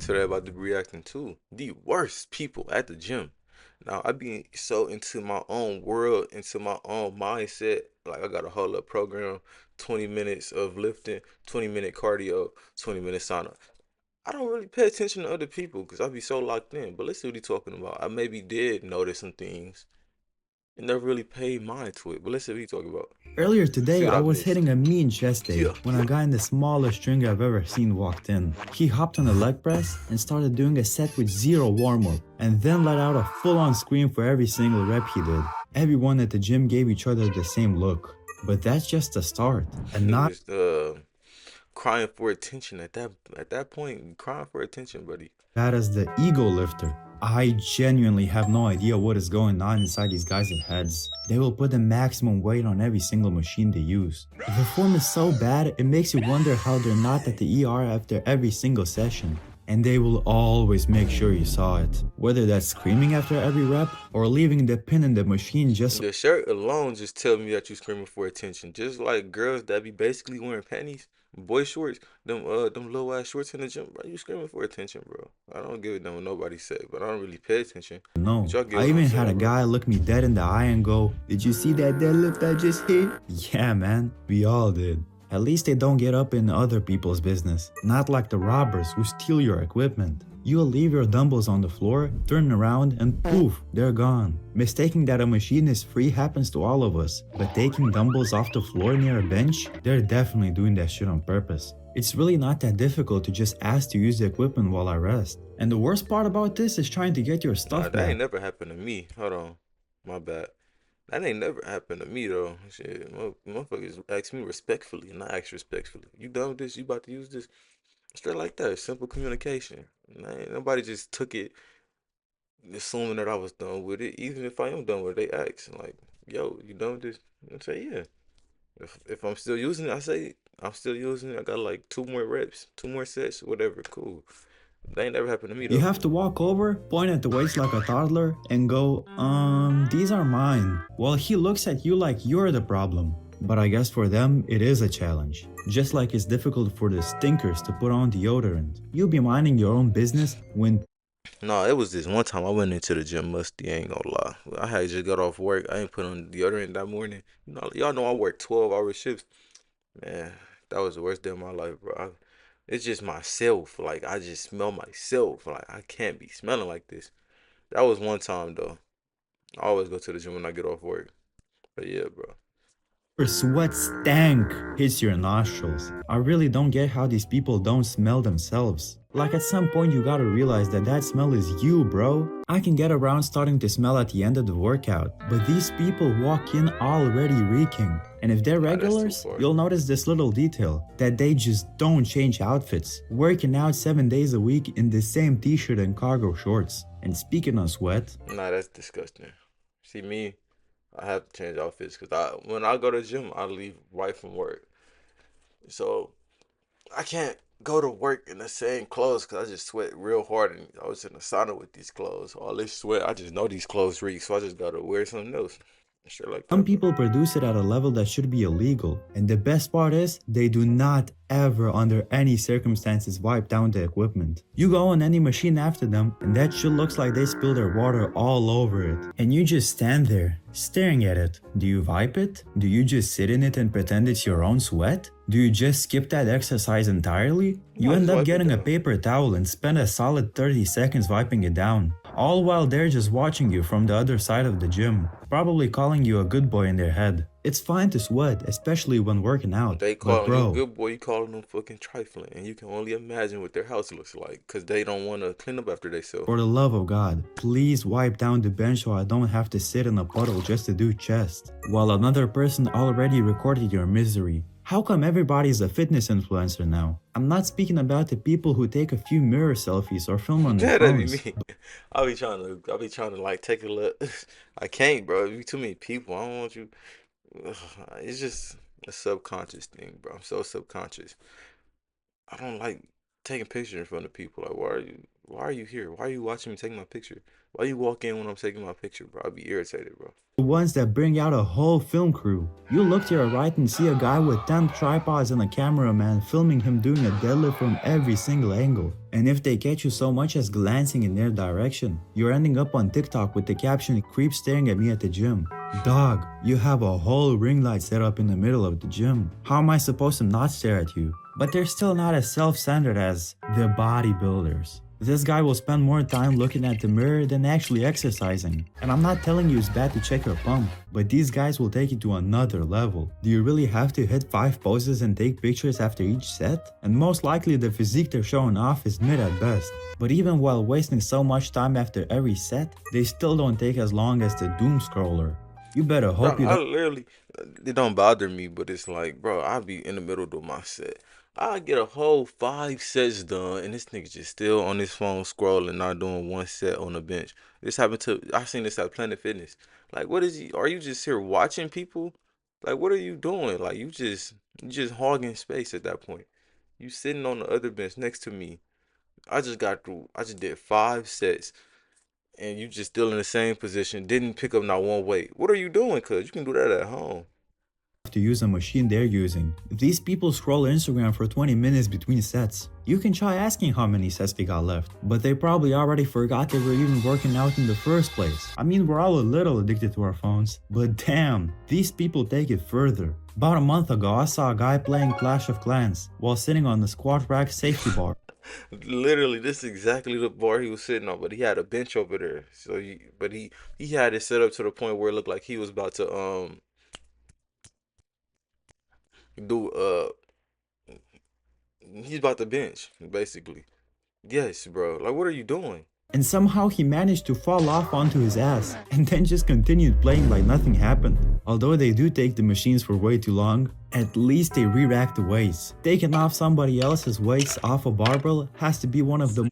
to that about the reacting too. The worst people at the gym. Now I be so into my own world, into my own mindset. Like I got a whole up program, 20 minutes of lifting, 20-minute cardio, 20-minute sauna. I don't really pay attention to other people because I be so locked in. But let's see what he talking about. I maybe did notice some things and never really paid mind to it. But let's see what he talking about. Earlier See today, what I I was missed. hitting a mean chest day Yeah. when a guy in the smallest ring I've ever seen walked in. He hopped on a leg press and started doing a set with zero warm-up, and then let out a full-on scream for every single rep he did. Everyone at the gym gave each other the same look. But that's just the start, and He not was crying for attention at that point, crying for attention, buddy. bad as the ego lifter. I genuinely have no idea what is going on inside these guys' heads. They will put the maximum weight on every single machine they use. The form is so bad, it makes you wonder how they're not at the ER after every single session. And they will always make sure you saw it. Whether that's screaming after every rep or leaving the pin in the machine just The shirt alone just tell me that you screaming for attention. Just like girls that be basically wearing panties, boy shorts, them low ass shorts in the gym, bro. You screaming for attention, bro. I don't give a damn what nobody say, but I don't really pay attention. But no. y'all get I what I'm even had a saying, bro. guy look me dead in the eye and go, "Did you see that deadlift I just hit?" Yeah, man, we all did. At least they don't get up in other people's business. Not like the robbers who steal your equipment. You'll leave your dumbbells on the floor, turn around, and poof, they're gone. Mistaking that a machine is free happens to all of us, but taking dumbbells off the floor near a bench, they're definitely doing that shit on purpose. It's really not that difficult to just ask to use the equipment while I rest. And the worst part about this is trying to get your Nah, stuff that back. ain't never happened to me. Hold on, my bad. That ain't never happened to me though. Shit, motherfuckers ask me respectfully, and I ask respectfully. You done with this? You about to use this? Straight like that. Simple communication. Ain't nobody just took it assuming that I was done with it. Even if I am done with it, they ask like, "Yo, you done with this?" I say, "Yeah." If I'm still using it, I say I'm still using it. I got like 2 more reps, 2 more sets, whatever. Cool. That ain't never happened to me You though. have to walk over, point at the weights like a toddler, and go, these are mine. While he looks at you like you're the problem. But I guess for them, it is a challenge. Just like it's difficult for the stinkers to put on deodorant. You'll be minding your own business when No, it was this one time I went into the gym musty. I ain't gonna lie. I had just got off work. I ain't put on deodorant that morning. Y'all know I work 12-hour shifts. Man, that was the worst day of my life, bro. It's just myself. Like I just smell myself. Like I can't be smelling like this. That was one time though. I always go to the gym when I get off work. But yeah, bro. your sweat stank hits your nostrils. I really don't get how these people don't smell themselves. Like at some point you gotta realize that that smell is you, bro. I can get around starting to smell at the end of the workout, but these people walk in already reeking. And if they're Nah, that's too regulars, far. you'll notice this little detail, that they just don't change outfits, working out 7 days a week in the same t-shirt and cargo shorts. And speaking of sweat, Nah, that's disgusting. See me, I have to change outfits because when I go to the gym, I leave right from work. So I can't go to work in the same clothes because I just sweat real hard and I was in the sauna with these clothes. All this sweat, I just know these clothes reek, so I just gotta wear something else. Straight like some that, bro. people produce it at a level that should be illegal, and the best part is, they do not ever under any circumstances wipe down the equipment. You go on any machine after them, and that shit looks like they spill their water all over it. And you just stand there, staring at it. Do you wipe it? Do you just sit in it and pretend it's your own sweat? Do you just skip that exercise entirely? You No, end just up wipe it getting a down. paper towel and spend a solid 30 seconds wiping it down. All while they're just watching you from the other side of the gym, probably calling you a good boy in their head. It's fine to sweat, especially when working out, They but calling you bro, good boy, you calling them fucking trifling, and you can only imagine what their house looks like, cause they don't want to clean up after themselves. for the love of God, please wipe down the bench so I don't have to sit in a puddle just to do chest, while another person already recorded your misery. How come everybody's a fitness influencer now? I'm not speaking about the people who take a few mirror selfies or film on their That'd be phones. me. I be trying to like take a look. I can't, bro. It be too many people. I don't want you. Ugh, it's just a subconscious thing, bro. I'm so subconscious. I don't like taking pictures in front of people. Like, why are you? Why are you here? Why are you watching me take my picture? Why you walk in when I'm taking my picture, bro? I'd be irritated, bro. The ones that bring out a whole film crew. You look to your right and see a guy with 10 tripods and a cameraman filming him doing a deadlift from every single angle. And if they catch you so much as glancing in their direction, you're ending up on TikTok with the caption, "Creep staring at me at the gym." Dog, you have a whole ring light set up in the middle of the gym. How am I supposed to not stare at you? But they're still not as self-centered as the bodybuilders. This guy will spend more time looking at the mirror than actually exercising. And I'm not telling you it's bad to check your pump, but these guys will take it to another level. Do you really have to hit 5 poses and take pictures after each set? And most likely the physique they're showing off is mid at best. But even while wasting so much time after every set, they still don't take as long as the doom scroller. You better hope Bro, you I don't. literally, it don't bother me, but it's like, bro, I be in the middle of my set. I get a whole 5 sets done, and this nigga just still on his phone scrolling, not doing one set on the bench. This happened to, I seen this at Planet Fitness. Like, what is he? Are you just here watching people? Like, what are you doing? Like, you just hogging space at that point. You sitting on the other bench next to me. I just did 5 sets, and you just still in the same position, didn't pick up not one weight. What are you doing? Cuz you can do that at home. To use a machine they're using. These people scroll Instagram for 20 minutes between sets. You can try asking how many sets they got left, but they probably already forgot they were even working out in the first place. I mean, we're all a little addicted to our phones, but damn, these people take it further. About a month ago, I saw a guy playing Clash of Clans while sitting on the squat rack safety bar. Literally, this is exactly the bar he was sitting on, but he had a bench over there. But he had it set up to the point where it looked like he was about to do he's about to bench basically. Yes, bro. Like, what are you doing? And somehow he managed to fall off onto his ass and then just continued playing like nothing happened. Although they do take the machines for way too long, at least they re-rack the weights. Taking off somebody else's weights off a barbell has to be one of the most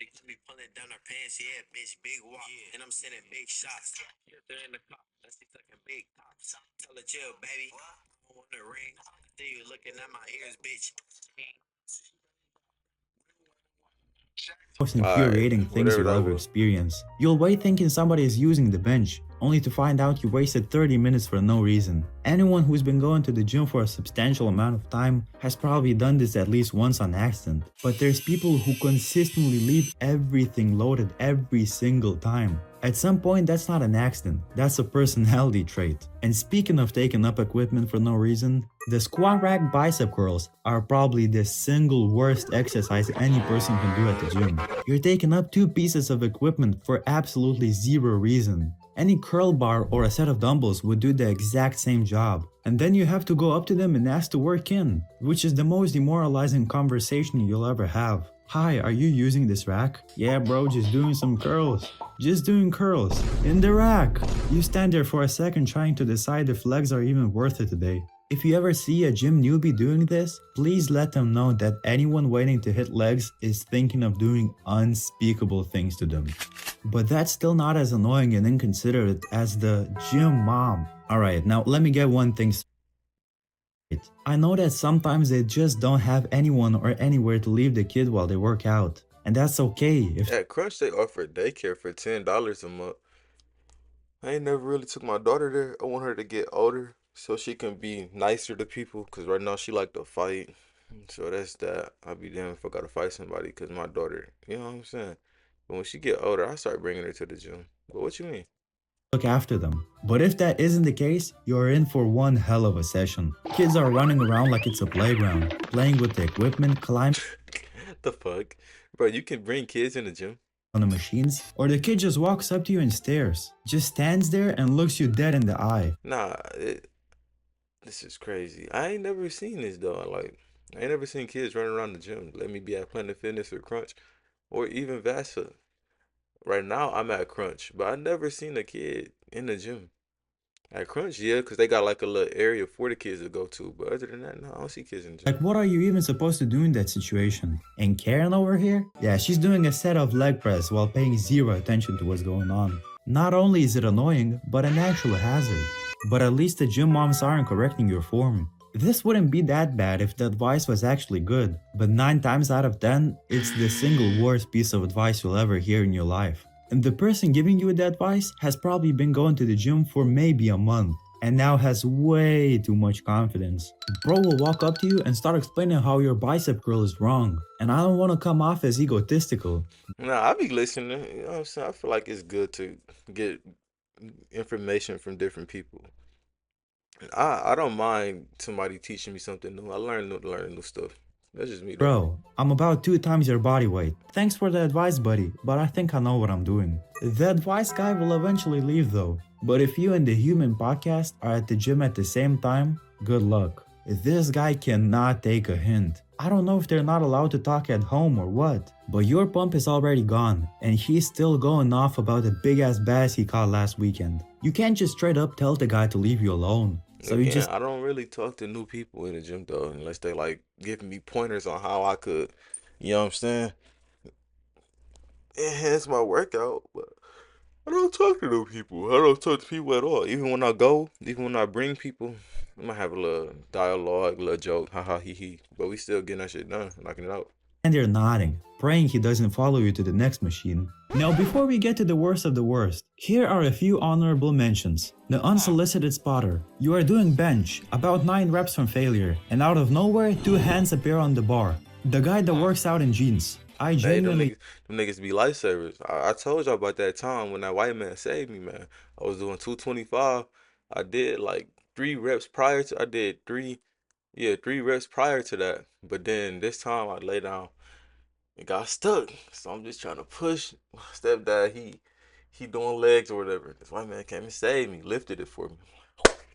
All right, infuriating things whatever you'll that ever was. experience. You'll wait thinking somebody is using the bench, only to find out you wasted 30 minutes for no reason. Anyone who's been going to the gym for a substantial amount of time has probably done this at least once on accident. But there's people who consistently leave everything loaded every single time. At some point, that's not an accident, that's a personality trait. And speaking of taking up equipment for no reason, the squat rack bicep curls are probably the single worst exercise any person can do at the gym. You're taking up 2 pieces of equipment for absolutely zero reason. Any curl bar or a set of dumbbells would do the exact same job. And then you have to go up to them and ask to work in, which is the most demoralizing conversation you'll ever have. "Hi, are you using this rack?" "Yeah bro, just doing some curls." "Just doing curls. In the rack." You stand there for a second trying to decide if legs are even worth it today. If you ever see a gym newbie doing this, please let them know that anyone waiting to hit legs is thinking of doing unspeakable things to them. But that's still not as annoying and inconsiderate as the gym mom. Alright, now let me get one thing straight. I know that sometimes they just don't have anyone or anywhere to leave the kid while they work out. And that's okay if At Crunch, they offer daycare for $10 a month. I ain't never really took my daughter there. I want her to get older so she can be nicer to people. Cause right now she like to fight. So that's that. I'll be damned if I gotta fight somebody. Cause my daughter, you know what I'm saying. But when she get older, I start bringing her to the gym. But what you mean? look after them. But if that isn't the case, you're in for one hell of a session. Kids are running around like it's a playground, playing with the equipment, climbing The fuck, bro? You can bring kids in the gym. on the machines, or the kid just walks up to you and stares. Just stands there and looks you dead in the eye. Nah, this is crazy. I ain't never seen this though. Like, I ain't never seen kids running around the gym. Let me be at Planet Fitness or Crunch, or even Vasa. Right now, I'm at Crunch, but I never seen a kid in the gym. At Crunch, yeah, because they got like a little area for the kids to go to. But other than that, no, I don't see kids in the Like, gym. what are you even supposed to do in that situation? And Karen over here? Yeah, she's doing a set of leg press while paying zero attention to what's going on. Not only is it annoying, but an actual hazard. But at least the gym moms aren't correcting your form. This wouldn't be that bad if the advice was actually good, but 9 times out of 10, it's the single worst piece of advice you'll ever hear in your life. And the person giving you the advice has probably been going to the gym for maybe a month and now has way too much confidence. Bro will walk up to you and start explaining how your bicep curl is wrong, and I don't want to come off as egotistical. Nah, I be listening. You know what I'm saying? I feel like it's good to get information from different people. I don't mind somebody teaching me something new. I learn new stuff. That's just me though. Bro, I'm about 2 times your body weight. Thanks for the advice, buddy, but I think I know what I'm doing. The advice guy will eventually leave though. But if you and the human podcast are at the gym at the same time, good luck. This guy cannot take a hint. I don't know if they're not allowed to talk at home or what, but your pump is already gone, and he's still going off about the big ass bass he caught last weekend. You can't just straight up tell the guy to leave you alone. So you Again, just I don't really talk to new people in the gym though, unless they like giving me pointers on how I could, you know what I'm saying, enhance my workout. But I don't talk to new people. I don't talk to people at all. Even when I go, even when I bring people, I might have a little dialogue, a little joke, haha, hee hee. But we still getting that shit done, knocking it out. and they're nodding, praying he doesn't follow you to the next machine. Now, before we get to the worst of the worst, here are a few honorable mentions. The unsolicited spotter. You are doing bench, about 9 reps from failure, and out of nowhere, 2 hands appear on the bar. The guy that works out in jeans. I Hey, genuinely them niggas be lifesavers. I told y'all about that time when that white man saved me, man. I was doing 225. I did like 3 reps prior to, I did three, yeah, 3 reps prior to that. But then this time I lay down. It got stuck. So I'm just trying to push. Stepdad, he doing legs or whatever. This white man came and saved me, lifted it for me.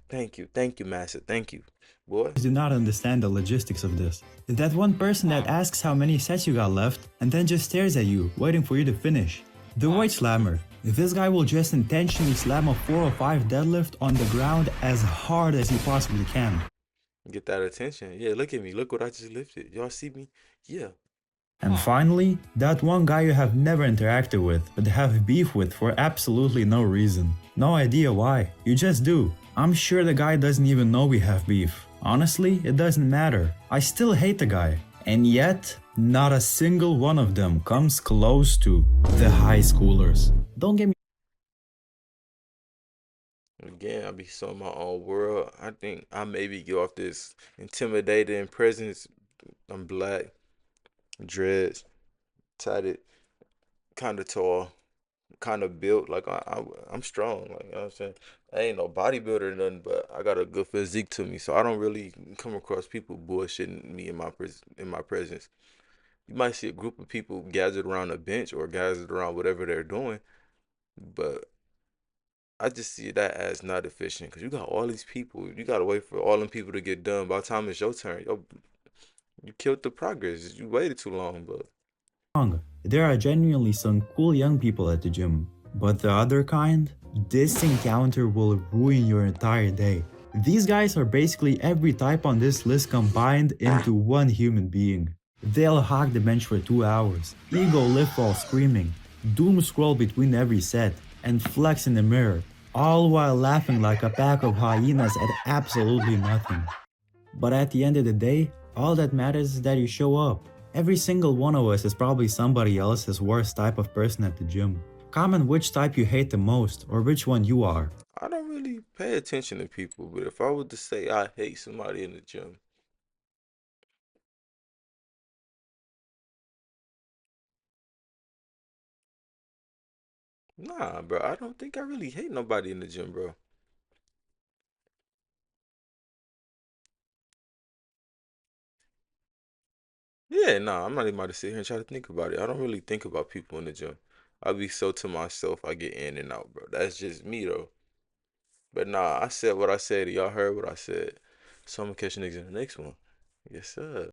Thank you, master, thank you, boy. do not understand the logistics of this. That one person that asks how many sets you got left and then just stares at you, waiting for you to finish. The weight slammer. This guy will just intentionally slam a 405 deadlift on the ground as hard as he possibly can. Get that attention. Yeah, look at me. Look what I just lifted. Y'all see me? Yeah. And finally, that one guy you have never interacted with, but have beef with for absolutely no reason. No idea why, you just do. I'm sure the guy doesn't even know we have beef. Honestly, it doesn't matter. I still hate the guy. And yet, not a single one of them comes close to the high schoolers. Don't get me Again, I be so in my own world. I think I maybe get off this intimidating presence. I'm black, dreads, tatted, kind of tall, kind of built. Like I'm strong. Like you know what I'm saying. I ain't no bodybuilder or nothing, but I got a good physique to me, so I don't really come across people bullshitting me in my presence. You might see a group of people gathered around a bench or gathered around whatever they're doing, but I just see that as not efficient because you got all these people. You gotta wait for all them people to get done. By the time it's your turn, you killed the progress. You waited too long, but wrong. There are genuinely some cool young people at the gym. But the other kind? This encounter will ruin your entire day. These guys are basically every type on this list combined into one human being. They'll hog the bench for 2 hours, ego lift while screaming, doom scroll between every set, and flex in the mirror, all while laughing like a pack of hyenas at absolutely nothing. But at the end of the day, all that matters is that you show up. Every single one of us is probably somebody else's worst type of person at the gym. Comment which type you hate the most or which one you are. I don't really pay attention to people. But if I were to say I hate somebody in the gym, nah, bro, I don't think I really hate nobody in the gym, bro. Yeah, nah, I'm not even about to sit here and try to think about it. I don't really think about people in the gym. I be so to myself, I get in and out, bro. That's just me, though. But nah, I said what I said. Y'all heard what I said. So I'm gonna catch you niggas in the next one. Yes, sir.